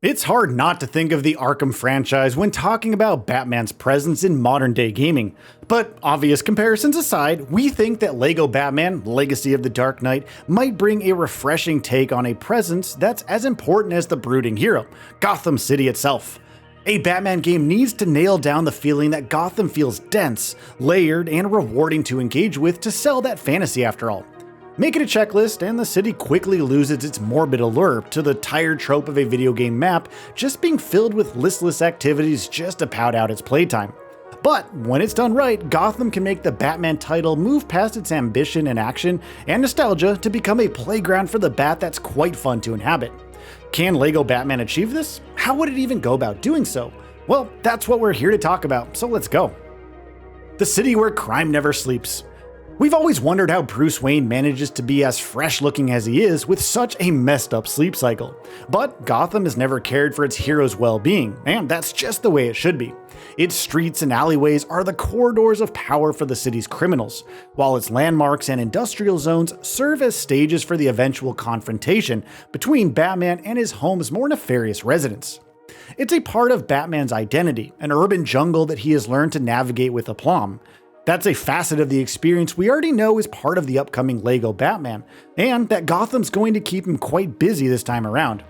It's hard not to think of the Arkham franchise when talking about Batman's presence in modern day gaming. But obvious comparisons aside, we think that LEGO Batman: Legacy of the Dark Knight might bring a refreshing take on a presence that's as important as the brooding hero, Gotham City itself. A Batman game needs to nail down the feeling that Gotham feels dense, layered, and rewarding to engage with to sell that fantasy after all. Make it a checklist and the city quickly loses its morbid allure to the tired trope of a video game map just being filled with listless activities just to pout out its playtime. But when it's done right, Gotham can make the Batman title move past its ambition and action and nostalgia to become a playground for the Bat that's quite fun to inhabit. Can LEGO Batman achieve this? How would it even go about doing so? Well, that's what we're here to talk about, so let's go. The city where crime never sleeps. We've always wondered how Bruce Wayne manages to be as fresh looking as he is with such a messed up sleep cycle. But Gotham has never cared for its heroes' well-being, and that's just the way it should be. Its streets and alleyways are the corridors of power for the city's criminals, while its landmarks and industrial zones serve as stages for the eventual confrontation between Batman and his home's more nefarious residents. It's a part of Batman's identity, an urban jungle that he has learned to navigate with aplomb. That's a facet of the experience we already know is part of the upcoming LEGO Batman, and that Gotham's going to keep him quite busy this time around.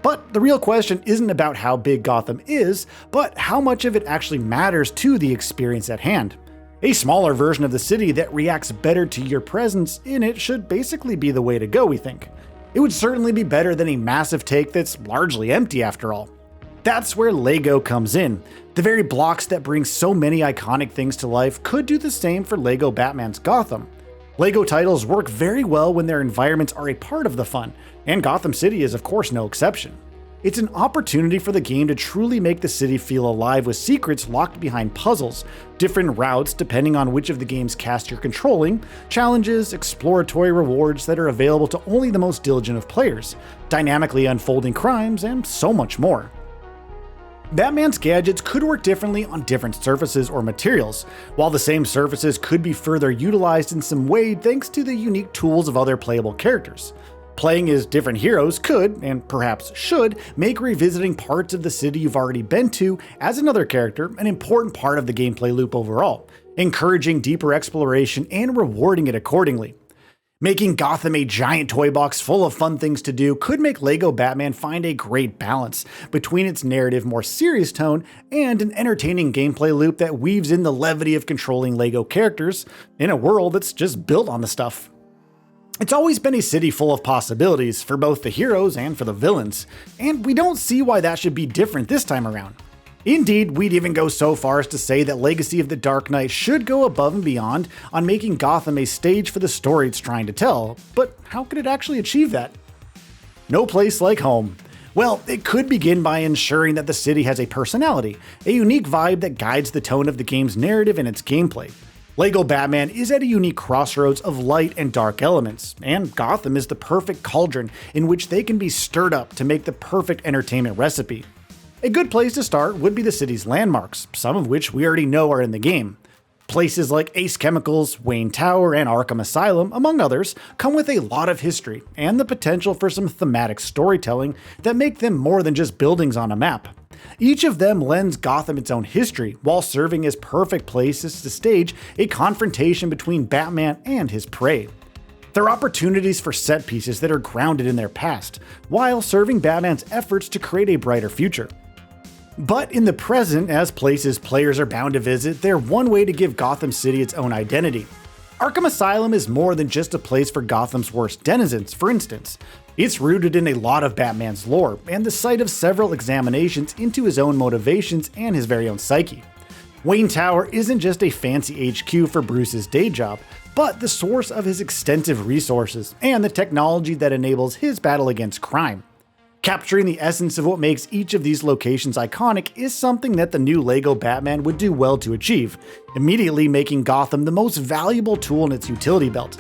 But the real question isn't about how big Gotham is, but how much of it actually matters to the experience at hand. A smaller version of the city that reacts better to your presence in it should basically be the way to go, we think. It would certainly be better than a massive take that's largely empty after all. That's where LEGO comes in. The very blocks that bring so many iconic things to life could do the same for LEGO Batman's Gotham. LEGO titles work very well when their environments are a part of the fun, and Gotham City is of course no exception. It's an opportunity for the game to truly make the city feel alive with secrets locked behind puzzles, different routes depending on which of the game's cast you're controlling, challenges, exploratory rewards that are available to only the most diligent of players, dynamically unfolding crimes, and so much more. Batman's gadgets could work differently on different surfaces or materials, while the same surfaces could be further utilized in some way thanks to the unique tools of other playable characters. Playing as different heroes could, and perhaps should, make revisiting parts of the city you've already been to as another character an important part of the gameplay loop overall, encouraging deeper exploration and rewarding it accordingly. Making Gotham a giant toy box full of fun things to do could make LEGO Batman find a great balance between its narrative more serious tone and an entertaining gameplay loop that weaves in the levity of controlling LEGO characters in a world that's just built on the stuff. It's always been a city full of possibilities for both the heroes and for the villains, and we don't see why that should be different this time around. Indeed, we'd even go so far as to say that Legacy of the Dark Knight should go above and beyond on making Gotham a stage for the story it's trying to tell, but how could it actually achieve that? No place like home. Well, it could begin by ensuring that the city has a personality, a unique vibe that guides the tone of the game's narrative and its gameplay. LEGO Batman is at a unique crossroads of light and dark elements, and Gotham is the perfect cauldron in which they can be stirred up to make the perfect entertainment recipe. A good place to start would be the city's landmarks, some of which we already know are in the game. Places like Ace Chemicals, Wayne Tower, and Arkham Asylum, among others, come with a lot of history and the potential for some thematic storytelling that make them more than just buildings on a map. Each of them lends Gotham its own history, while serving as perfect places to stage a confrontation between Batman and his prey. They're opportunities for set pieces that are grounded in their past, while serving Batman's efforts to create a brighter future. But in the present, as places players are bound to visit, they're one way to give Gotham City its own identity. Arkham Asylum is more than just a place for Gotham's worst denizens, for instance. It's rooted in a lot of Batman's lore, and the site of several examinations into his own motivations and his very own psyche. Wayne Tower isn't just a fancy HQ for Bruce's day job, but the source of his extensive resources and the technology that enables his battle against crime. Capturing the essence of what makes each of these locations iconic is something that the new LEGO Batman would do well to achieve, immediately making Gotham the most valuable tool in its utility belt.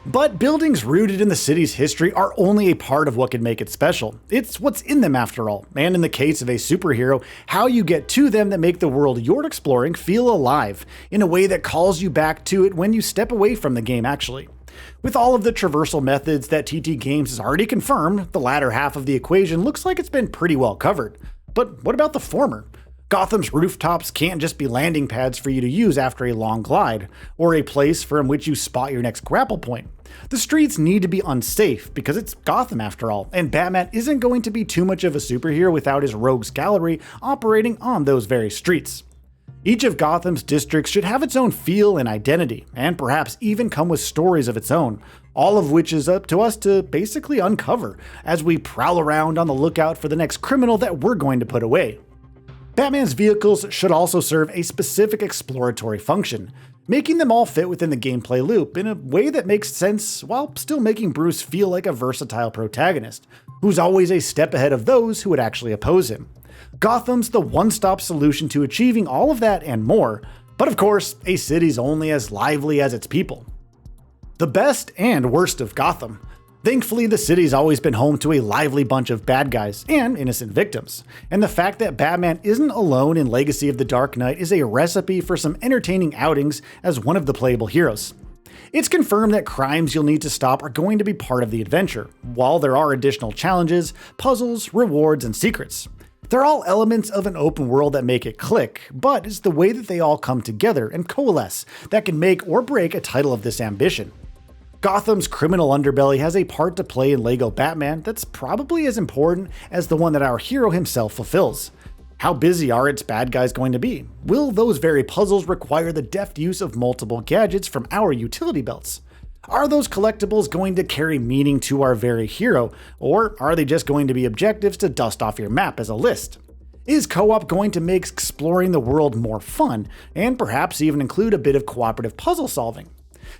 But buildings rooted in the city's history are only a part of what can make it special. It's what's in them after all, and in the case of a superhero, how you get to them that make the world you're exploring feel alive, in a way that calls you back to it when you step away from the game actually. With all of the traversal methods that TT Games has already confirmed, the latter half of the equation looks like it's been pretty well covered. But what about the former? Gotham's rooftops can't just be landing pads for you to use after a long glide, or a place from which you spot your next grapple point. The streets need to be unsafe, because it's Gotham after all, and Batman isn't going to be too much of a superhero without his rogues gallery operating on those very streets. Each of Gotham's districts should have its own feel and identity, and perhaps even come with stories of its own, all of which is up to us to basically uncover as we prowl around on the lookout for the next criminal that we're going to put away. Batman's vehicles should also serve a specific exploratory function, making them all fit within the gameplay loop in a way that makes sense while still making Bruce feel like a versatile protagonist, who's always a step ahead of those who would actually oppose him. Gotham's the one-stop solution to achieving all of that and more, but of course, a city's only as lively as its people. The best and worst of Gotham. Thankfully, the city's always been home to a lively bunch of bad guys and innocent victims, and the fact that Batman isn't alone in Legacy of the Dark Knight is a recipe for some entertaining outings as one of the playable heroes. It's confirmed that crimes you'll need to stop are going to be part of the adventure, while there are additional challenges, puzzles, rewards, and secrets. They're all elements of an open world that make it click, but it's the way that they all come together and coalesce that can make or break a title of this ambition. Gotham's criminal underbelly has a part to play in LEGO Batman that's probably as important as the one that our hero himself fulfills. How busy are its bad guys going to be? Will those very puzzles require the deft use of multiple gadgets from our utility belts? Are those collectibles going to carry meaning to our very hero, or are they just going to be objectives to dust off your map as a list? Is co-op going to make exploring the world more fun, and perhaps even include a bit of cooperative puzzle solving?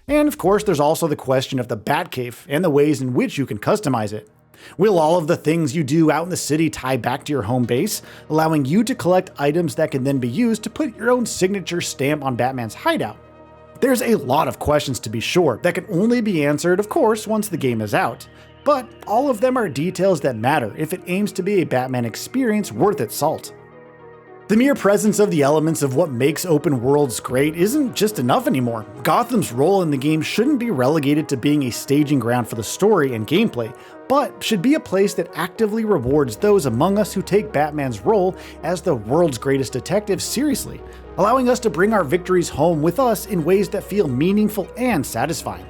And of course, there's also the question of the Batcave and the ways in which you can customize it. Will all of the things you do out in the city tie back to your home base, allowing you to collect items that can then be used to put your own signature stamp on Batman's hideout? There's a lot of questions to be sure that can only be answered, of course, once the game is out. But all of them are details that matter if it aims to be a Batman experience worth its salt. The mere presence of the elements of what makes open worlds great isn't just enough anymore. Gotham's role in the game shouldn't be relegated to being a staging ground for the story and gameplay, but should be a place that actively rewards those among us who take Batman's role as the world's greatest detective seriously, allowing us to bring our victories home with us in ways that feel meaningful and satisfying.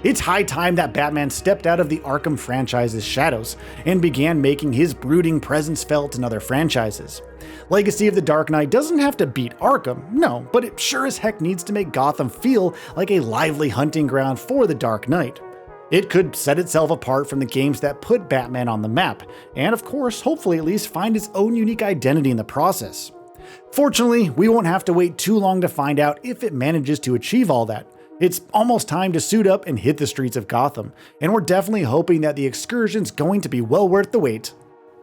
It's high time that Batman stepped out of the Arkham franchise's shadows and began making his brooding presence felt in other franchises. Legacy of the Dark Knight doesn't have to beat Arkham, no, but it sure as heck needs to make Gotham feel like a lively hunting ground for the Dark Knight. It could set itself apart from the games that put Batman on the map, and of course, hopefully at least find its own unique identity in the process. Fortunately, we won't have to wait too long to find out if it manages to achieve all that. It's almost time to suit up and hit the streets of Gotham, and we're definitely hoping that the excursion's going to be well worth the wait.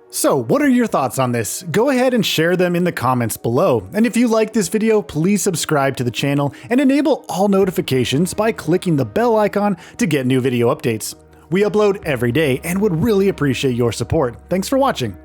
So, what are your thoughts on this? Go ahead and share them in the comments below. And if you like this video, please subscribe to the channel and enable all notifications by clicking the bell icon to get new video updates. We upload every day and would really appreciate your support. Thanks for watching.